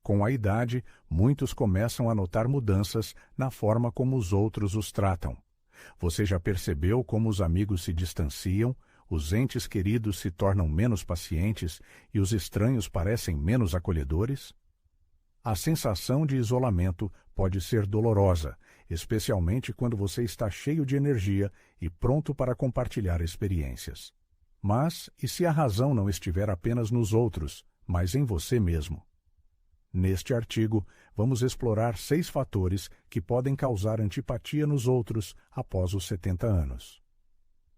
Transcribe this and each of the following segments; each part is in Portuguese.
Com a idade, muitos começam a notar mudanças na forma como os outros os tratam. Você já percebeu como os amigos se distanciam, os entes queridos se tornam menos pacientes e os estranhos parecem menos acolhedores? A sensação de isolamento pode ser dolorosa, especialmente quando você está cheio de energia e pronto para compartilhar experiências. Mas, e se a razão não estiver apenas nos outros, mas em você mesmo? Neste artigo, vamos explorar 6 fatores que podem causar antipatia nos outros após os 70 anos.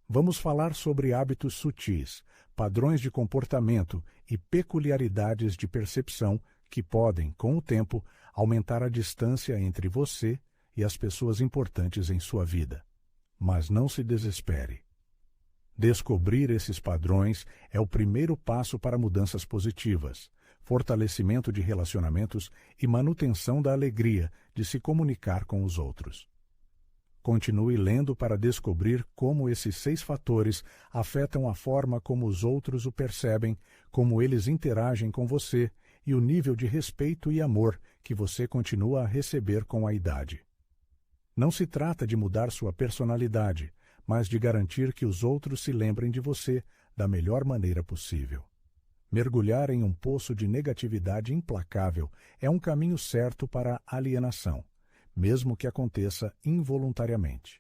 Vamos falar sobre hábitos sutis, padrões de comportamento e peculiaridades de percepção que podem, com o tempo, aumentar a distância entre você e as pessoas importantes em sua vida. Mas não se desespere. Descobrir esses padrões é o primeiro passo para mudanças positivas, fortalecimento de relacionamentos e manutenção da alegria de se comunicar com os outros. Continue lendo para descobrir como esses 6 fatores afetam a forma como os outros o percebem, como eles interagem com você e o nível de respeito e amor que você continua a receber com a idade. Não se trata de mudar sua personalidade, mas de garantir que os outros se lembrem de você da melhor maneira possível. Mergulhar em um poço de negatividade implacável é um caminho certo para a alienação, mesmo que aconteça involuntariamente.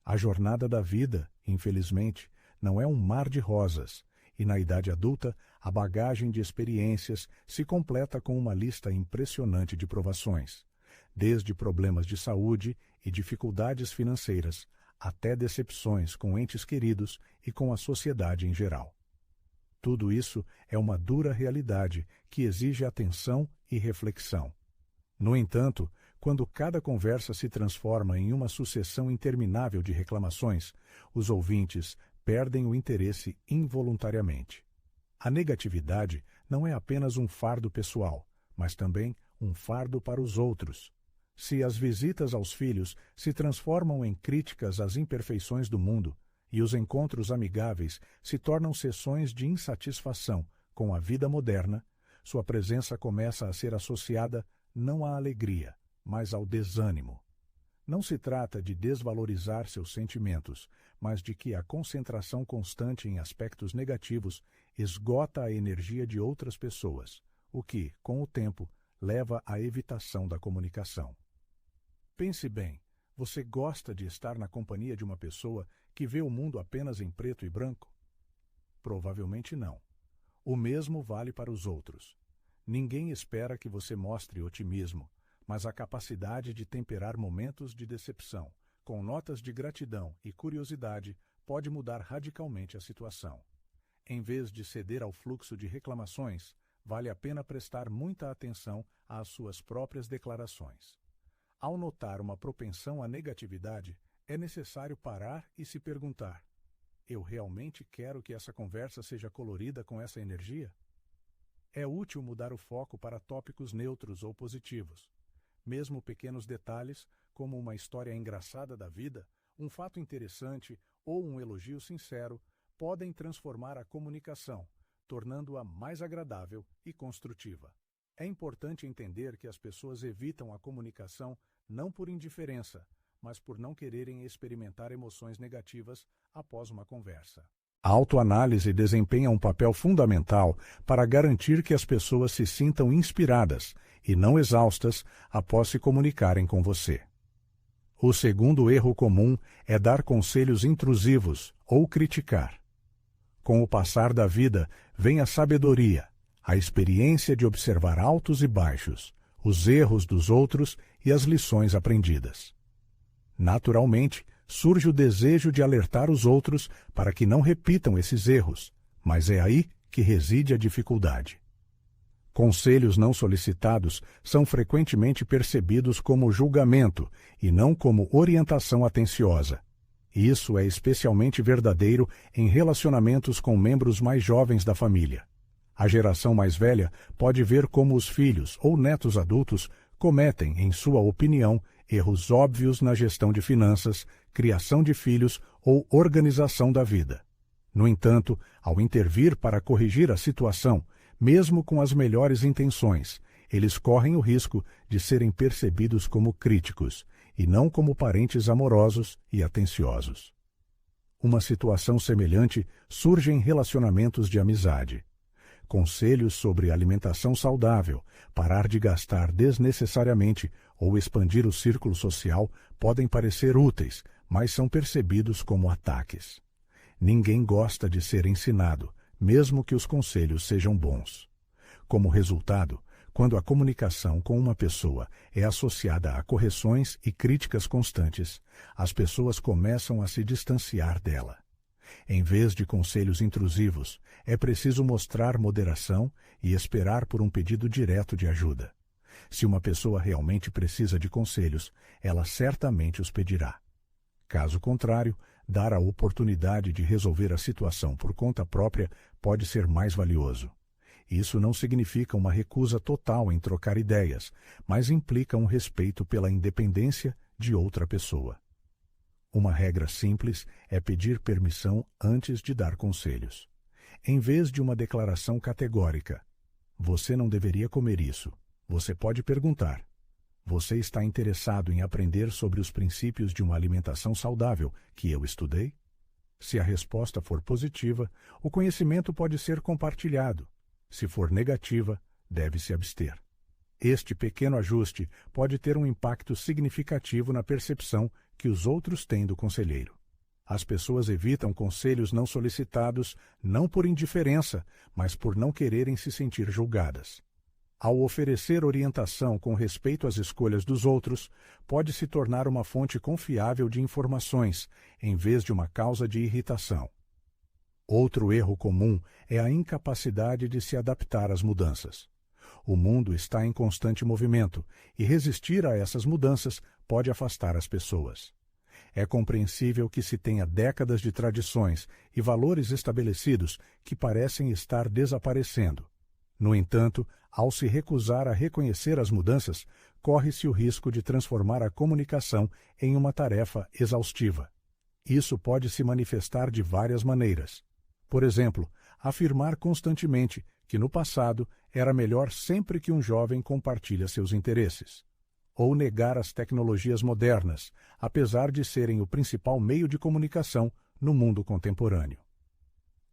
A jornada da vida, infelizmente, não é um mar de rosas, e na idade adulta, a bagagem de experiências se completa com uma lista impressionante de provações, desde problemas de saúde e dificuldades financeiras, até decepções com entes queridos e com a sociedade em geral. Tudo isso é uma dura realidade que exige atenção e reflexão. No entanto, quando cada conversa se transforma em uma sucessão interminável de reclamações, os ouvintes perdem o interesse involuntariamente. A negatividade não é apenas um fardo pessoal, mas também um fardo para os outros. Se as visitas aos filhos se transformam em críticas às imperfeições do mundo e os encontros amigáveis se tornam sessões de insatisfação com a vida moderna, sua presença começa a ser associada não à alegria, mas ao desânimo. Não se trata de desvalorizar seus sentimentos, mas de que a concentração constante em aspectos negativos esgota a energia de outras pessoas, o que, com o tempo, leva à evitação da comunicação. Pense bem, você gosta de estar na companhia de uma pessoa que vê o mundo apenas em preto e branco? Provavelmente não. O mesmo vale para os outros. Ninguém espera que você mostre otimismo, mas a capacidade de temperar momentos de decepção, com notas de gratidão e curiosidade, pode mudar radicalmente a situação. Em vez de ceder ao fluxo de reclamações, vale a pena prestar muita atenção às suas próprias declarações. Ao notar uma propensão à negatividade, é necessário parar e se perguntar: eu realmente quero que essa conversa seja colorida com essa energia? É útil mudar o foco para tópicos neutros ou positivos. Mesmo pequenos detalhes, como uma história engraçada da vida, um fato interessante ou um elogio sincero, podem transformar a comunicação, tornando-a mais agradável e construtiva. É importante entender que as pessoas evitam a comunicação não por indiferença, mas por não quererem experimentar emoções negativas após uma conversa. A autoanálise desempenha um papel fundamental para garantir que as pessoas se sintam inspiradas e não exaustas após se comunicarem com você. O segundo erro comum é dar conselhos intrusivos ou criticar. Com o passar da vida, vem a sabedoria, a experiência de observar altos e baixos, os erros dos outros e as lições aprendidas. Naturalmente, surge o desejo de alertar os outros para que não repitam esses erros, mas é aí que reside a dificuldade. Conselhos não solicitados são frequentemente percebidos como julgamento e não como orientação atenciosa. Isso é especialmente verdadeiro em relacionamentos com membros mais jovens da família. A geração mais velha pode ver como os filhos ou netos adultos cometem, em sua opinião, erros óbvios na gestão de finanças, criação de filhos ou organização da vida. No entanto, ao intervir para corrigir a situação, mesmo com as melhores intenções, Eles correm o risco de serem percebidos como críticos e não como parentes amorosos e atenciosos. Uma situação semelhante surge em relacionamentos de amizade. Conselhos sobre alimentação saudável, parar de gastar desnecessariamente ou expandir o círculo social podem parecer úteis, mas são percebidos como ataques. Ninguém gosta de ser ensinado, mesmo que os conselhos sejam bons. Como resultado, quando a comunicação com uma pessoa é associada a correções e críticas constantes, as pessoas começam a se distanciar dela. Em vez de conselhos intrusivos, é preciso mostrar moderação e esperar por um pedido direto de ajuda. Se uma pessoa realmente precisa de conselhos, ela certamente os pedirá. Caso contrário, dar a oportunidade de resolver a situação por conta própria pode ser mais valioso. Isso não significa uma recusa total em trocar ideias, mas implica um respeito pela independência de outra pessoa. Uma regra simples é pedir permissão antes de dar conselhos. Em vez de uma declaração categórica, você não deveria comer isso, você pode perguntar: você está interessado em aprender sobre os princípios de uma alimentação saudável que eu estudei? Se a resposta for positiva, o conhecimento pode ser compartilhado. Se for negativa, deve-se abster. Este pequeno ajuste pode ter um impacto significativo na percepção que os outros têm do conselheiro. As pessoas evitam conselhos não solicitados não por indiferença, mas por não quererem se sentir julgadas. Ao oferecer orientação com respeito às escolhas dos outros, pode se tornar uma fonte confiável de informações, em vez de uma causa de irritação. Outro erro comum é a incapacidade de se adaptar às mudanças. O mundo está em constante movimento, e resistir a essas mudanças pode afastar as pessoas. É compreensível que se tenha décadas de tradições e valores estabelecidos que parecem estar desaparecendo. No entanto, ao se recusar a reconhecer as mudanças, corre-se o risco de transformar a comunicação em uma tarefa exaustiva. Isso pode se manifestar de várias maneiras. Por exemplo, afirmar constantemente que no passado era melhor sempre que um jovem compartilha seus interesses. Ou negar as tecnologias modernas, apesar de serem o principal meio de comunicação no mundo contemporâneo.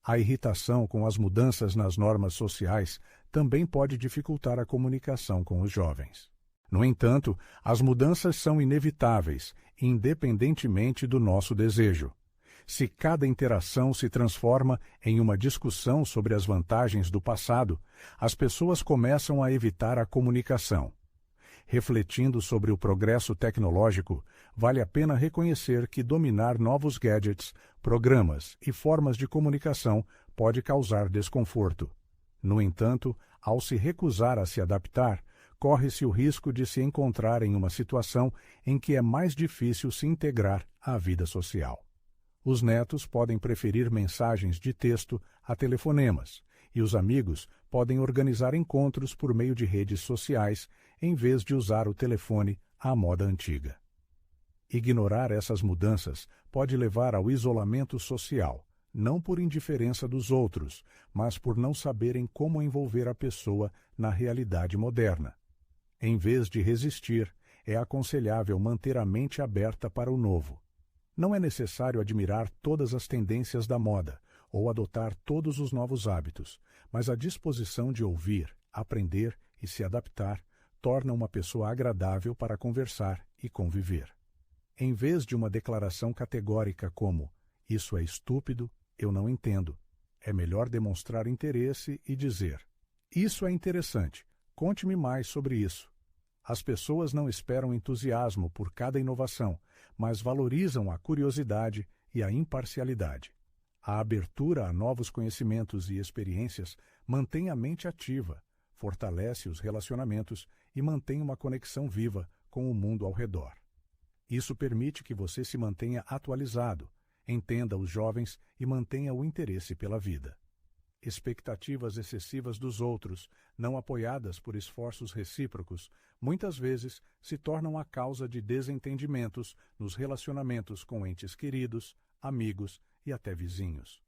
A irritação com as mudanças nas normas sociais também pode dificultar a comunicação com os jovens. No entanto, as mudanças são inevitáveis, independentemente do nosso desejo. Se cada interação se transforma em uma discussão sobre as vantagens do passado, as pessoas começam a evitar a comunicação. Refletindo sobre o progresso tecnológico, vale a pena reconhecer que dominar novos gadgets, programas e formas de comunicação pode causar desconforto. No entanto, ao se recusar a se adaptar, corre-se o risco de se encontrar em uma situação em que é mais difícil se integrar à vida social. Os netos podem preferir mensagens de texto a telefonemas, e os amigos podem organizar encontros por meio de redes sociais, em vez de usar o telefone à moda antiga. Ignorar essas mudanças pode levar ao isolamento social, não por indiferença dos outros, mas por não saberem como envolver a pessoa na realidade moderna. Em vez de resistir, é aconselhável manter a mente aberta para o novo. Não é necessário admirar todas as tendências da moda ou adotar todos os novos hábitos, mas a disposição de ouvir, aprender e se adaptar torna uma pessoa agradável para conversar e conviver. Em vez de uma declaração categórica como "isso é estúpido, eu não entendo", é melhor demonstrar interesse e dizer: "Isso é interessante, conte-me mais sobre isso". As pessoas não esperam entusiasmo por cada inovação, mas valorizam a curiosidade e a imparcialidade. A abertura a novos conhecimentos e experiências mantém a mente ativa, fortalece os relacionamentos e mantém uma conexão viva com o mundo ao redor. Isso permite que você se mantenha atualizado, entenda os jovens e mantenha o interesse pela vida. Expectativas excessivas dos outros, não apoiadas por esforços recíprocos, muitas vezes se tornam a causa de desentendimentos nos relacionamentos com entes queridos, amigos e até vizinhos.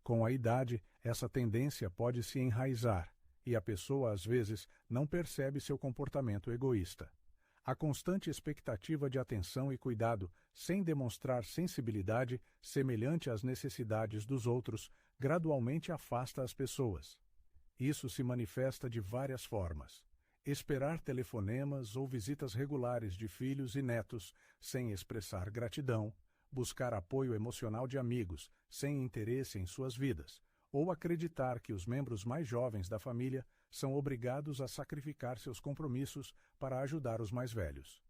Com a idade, essa tendência pode se enraizar, e a pessoa às vezes não percebe seu comportamento egoísta. A constante expectativa de atenção e cuidado, sem demonstrar sensibilidade semelhante às necessidades dos outros, gradualmente afasta as pessoas. Isso se manifesta de várias formas. Esperar telefonemas ou visitas regulares de filhos e netos sem expressar gratidão, buscar apoio emocional de amigos sem interesse em suas vidas, ou acreditar que os membros mais jovens da família são obrigados a sacrificar seus compromissos para ajudar os mais velhos.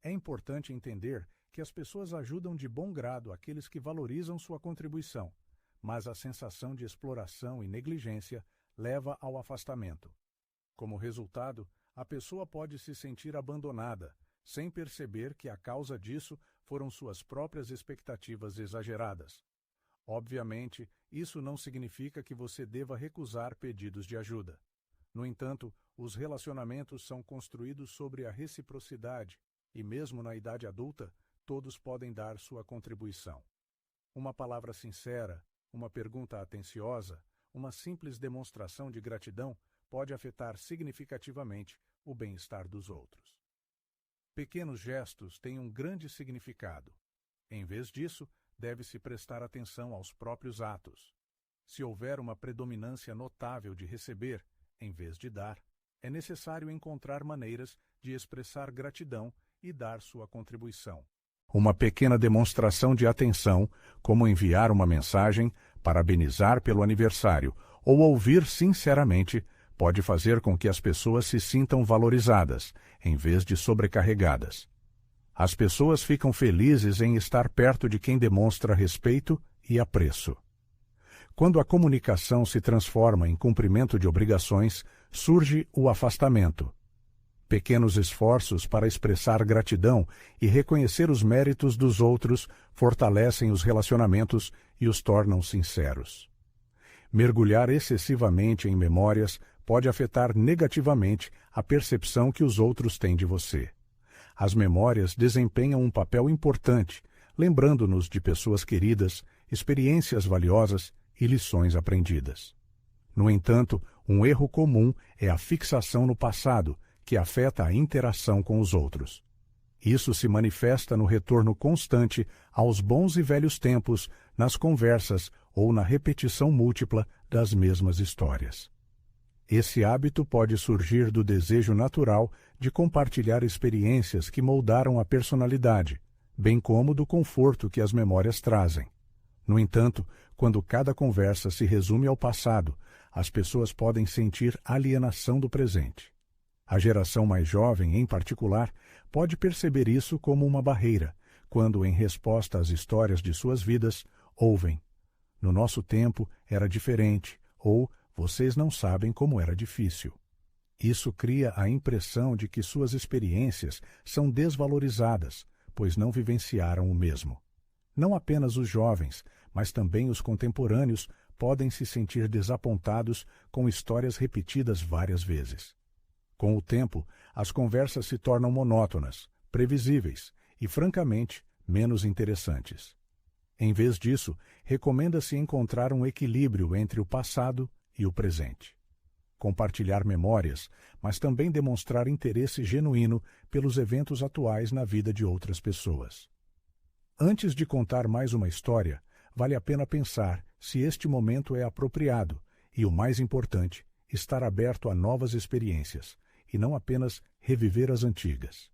É importante entender que as pessoas ajudam de bom grado aqueles que valorizam sua contribuição, mas a sensação de exploração e negligência leva ao afastamento. Como resultado, a pessoa pode se sentir abandonada, sem perceber que a causa disso foram suas próprias expectativas exageradas. Obviamente, isso não significa que você deva recusar pedidos de ajuda. No entanto, os relacionamentos são construídos sobre a reciprocidade e, mesmo na idade adulta, todos podem dar sua contribuição. Uma palavra sincera, uma pergunta atenciosa, uma simples demonstração de gratidão pode afetar significativamente o bem-estar dos outros. Pequenos gestos têm um grande significado. Em vez disso, deve-se prestar atenção aos próprios atos. Se houver uma predominância notável de receber, em vez de dar, é necessário encontrar maneiras de expressar gratidão e dar sua contribuição. Uma pequena demonstração de atenção, como enviar uma mensagem, parabenizar pelo aniversário ou ouvir sinceramente, pode fazer com que as pessoas se sintam valorizadas, em vez de sobrecarregadas. As pessoas ficam felizes em estar perto de quem demonstra respeito e apreço. Quando a comunicação se transforma em cumprimento de obrigações, surge o afastamento. Pequenos esforços para expressar gratidão e reconhecer os méritos dos outros fortalecem os relacionamentos e os tornam sinceros. Mergulhar excessivamente em memórias pode afetar negativamente a percepção que os outros têm de você. As memórias desempenham um papel importante, lembrando-nos de pessoas queridas, experiências valiosas e lições aprendidas. No entanto, um erro comum é a fixação no passado, que afeta a interação com os outros. Isso se manifesta no retorno constante aos bons e velhos tempos, nas conversas ou na repetição múltipla das mesmas histórias. Esse hábito pode surgir do desejo natural de compartilhar experiências que moldaram a personalidade, bem como do conforto que as memórias trazem. No entanto, quando cada conversa se resume ao passado, as pessoas podem sentir alienação do presente. A geração mais jovem, em particular, pode perceber isso como uma barreira, quando, em resposta às histórias de suas vidas, ouvem: "No nosso tempo era diferente", ou "Vocês não sabem como era difícil". Isso cria a impressão de que suas experiências são desvalorizadas, pois não vivenciaram o mesmo. Não apenas os jovens, mas também os contemporâneos podem se sentir desapontados com histórias repetidas várias vezes. Com o tempo, as conversas se tornam monótonas, previsíveis e, francamente, menos interessantes. Em vez disso, recomenda-se encontrar um equilíbrio entre o passado e o presente. Compartilhar memórias, mas também demonstrar interesse genuíno pelos eventos atuais na vida de outras pessoas. Antes de contar mais uma história, vale a pena pensar se este momento é apropriado e, o mais importante, estar aberto a novas experiências, e não apenas reviver as antigas.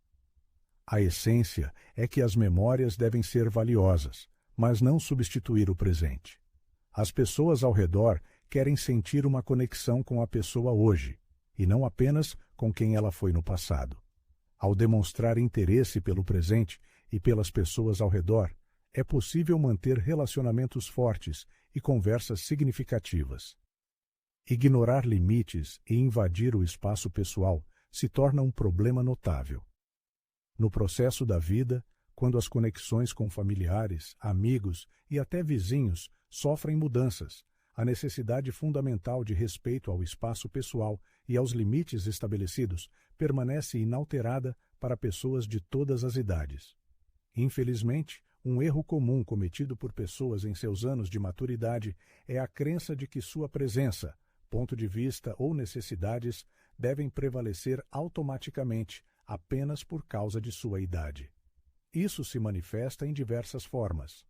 A essência é que as memórias devem ser valiosas, mas não substituir o presente. As pessoas ao redor querem sentir uma conexão com a pessoa hoje, e não apenas com quem ela foi no passado. Ao demonstrar interesse pelo presente e pelas pessoas ao redor, é possível manter relacionamentos fortes e conversas significativas. Ignorar limites e invadir o espaço pessoal se torna um problema notável. No processo da vida, quando as conexões com familiares, amigos e até vizinhos sofrem mudanças, a necessidade fundamental de respeito ao espaço pessoal e aos limites estabelecidos permanece inalterada para pessoas de todas as idades. Infelizmente, um erro comum cometido por pessoas em seus anos de maturidade é a crença de que sua presença, Ponto de vista ou necessidades devem prevalecer automaticamente apenas por causa de sua idade. Isso se manifesta em diversas formas.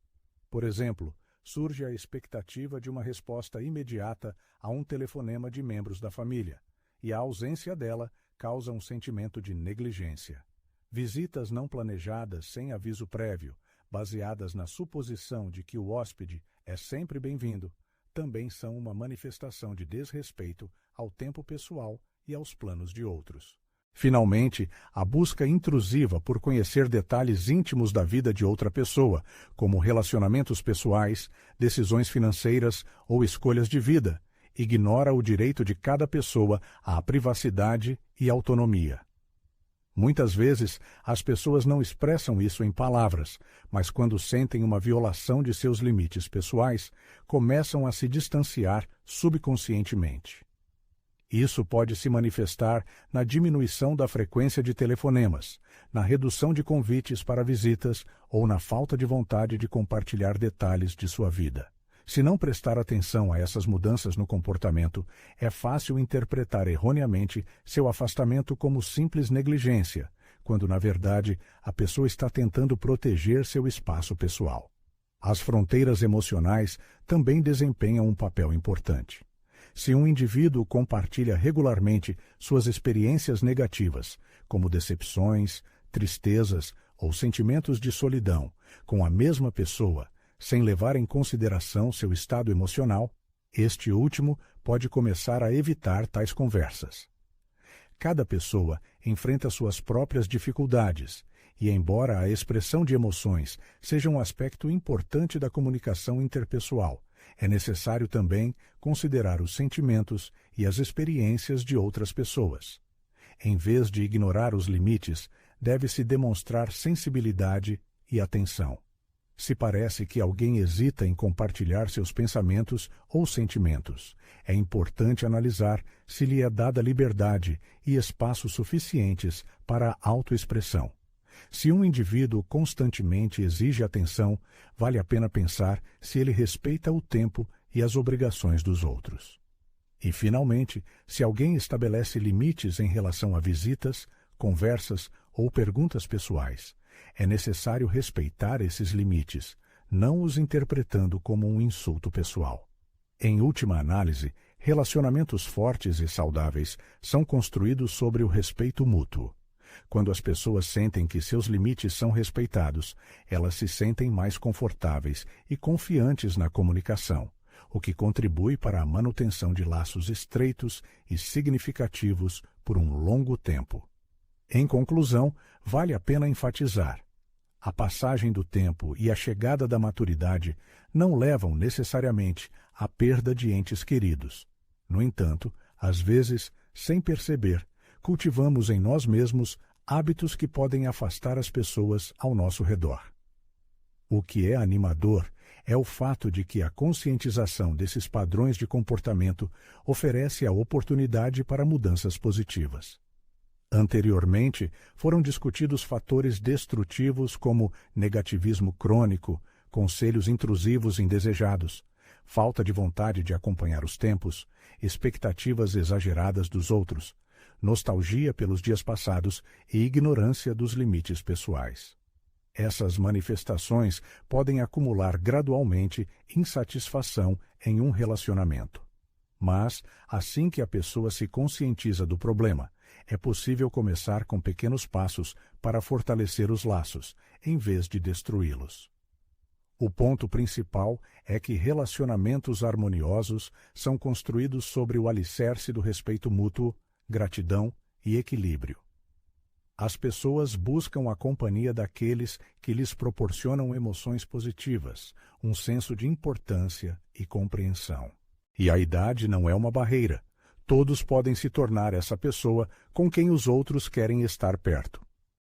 Por exemplo, surge a expectativa de uma resposta imediata a um telefonema de membros da família, e a ausência dela causa um sentimento de negligência. Visitas não planejadas sem aviso prévio, baseadas na suposição de que o hóspede é sempre bem-vindo, também são uma manifestação de desrespeito ao tempo pessoal e aos planos de outros. Finalmente, a busca intrusiva por conhecer detalhes íntimos da vida de outra pessoa, como relacionamentos pessoais, decisões financeiras ou escolhas de vida, ignora o direito de cada pessoa à privacidade e autonomia. Muitas vezes, as pessoas não expressam isso em palavras, mas quando sentem uma violação de seus limites pessoais, começam a se distanciar subconscientemente. Isso pode se manifestar na diminuição da frequência de telefonemas, na redução de convites para visitas ou na falta de vontade de compartilhar detalhes de sua vida. Se não prestar atenção a essas mudanças no comportamento, é fácil interpretar erroneamente seu afastamento como simples negligência, quando, na verdade, a pessoa está tentando proteger seu espaço pessoal. As fronteiras emocionais também desempenham um papel importante. Se um indivíduo compartilha regularmente suas experiências negativas, como decepções, tristezas ou sentimentos de solidão, com a mesma pessoa, sem levar em consideração seu estado emocional, este último pode começar a evitar tais conversas. Cada pessoa enfrenta suas próprias dificuldades e, embora a expressão de emoções seja um aspecto importante da comunicação interpessoal, é necessário também considerar os sentimentos e as experiências de outras pessoas. Em vez de ignorar os limites, deve-se demonstrar sensibilidade e atenção. Se parece que alguém hesita em compartilhar seus pensamentos ou sentimentos, é importante analisar se lhe é dada liberdade e espaço suficientes para a autoexpressão. Se um indivíduo constantemente exige atenção, vale a pena pensar se ele respeita o tempo e as obrigações dos outros. E, finalmente, se alguém estabelece limites em relação a visitas, conversas ou perguntas pessoais, é necessário respeitar esses limites, não os interpretando como um insulto pessoal. Em última análise, relacionamentos fortes e saudáveis são construídos sobre o respeito mútuo. Quando as pessoas sentem que seus limites são respeitados, elas se sentem mais confortáveis e confiantes na comunicação, o que contribui para a manutenção de laços estreitos e significativos por um longo tempo. Em conclusão, vale a pena enfatizar: a passagem do tempo e a chegada da maturidade não levam necessariamente à perda de entes queridos. No entanto, às vezes, sem perceber, cultivamos em nós mesmos hábitos que podem afastar as pessoas ao nosso redor. O que é animador é o fato de que a conscientização desses padrões de comportamento oferece a oportunidade para mudanças positivas. Anteriormente, foram discutidos fatores destrutivos como negativismo crônico, conselhos intrusivos indesejados, falta de vontade de acompanhar os tempos, expectativas exageradas dos outros, nostalgia pelos dias passados e ignorância dos limites pessoais. Essas manifestações podem acumular gradualmente insatisfação em um relacionamento. Mas, assim que a pessoa se conscientiza do problema, é possível começar com pequenos passos para fortalecer os laços, em vez de destruí-los. O ponto principal é que relacionamentos harmoniosos são construídos sobre o alicerce do respeito mútuo, gratidão e equilíbrio. As pessoas buscam a companhia daqueles que lhes proporcionam emoções positivas, um senso de importância e compreensão. E a idade não é uma barreira. Todos podem se tornar essa pessoa com quem os outros querem estar perto.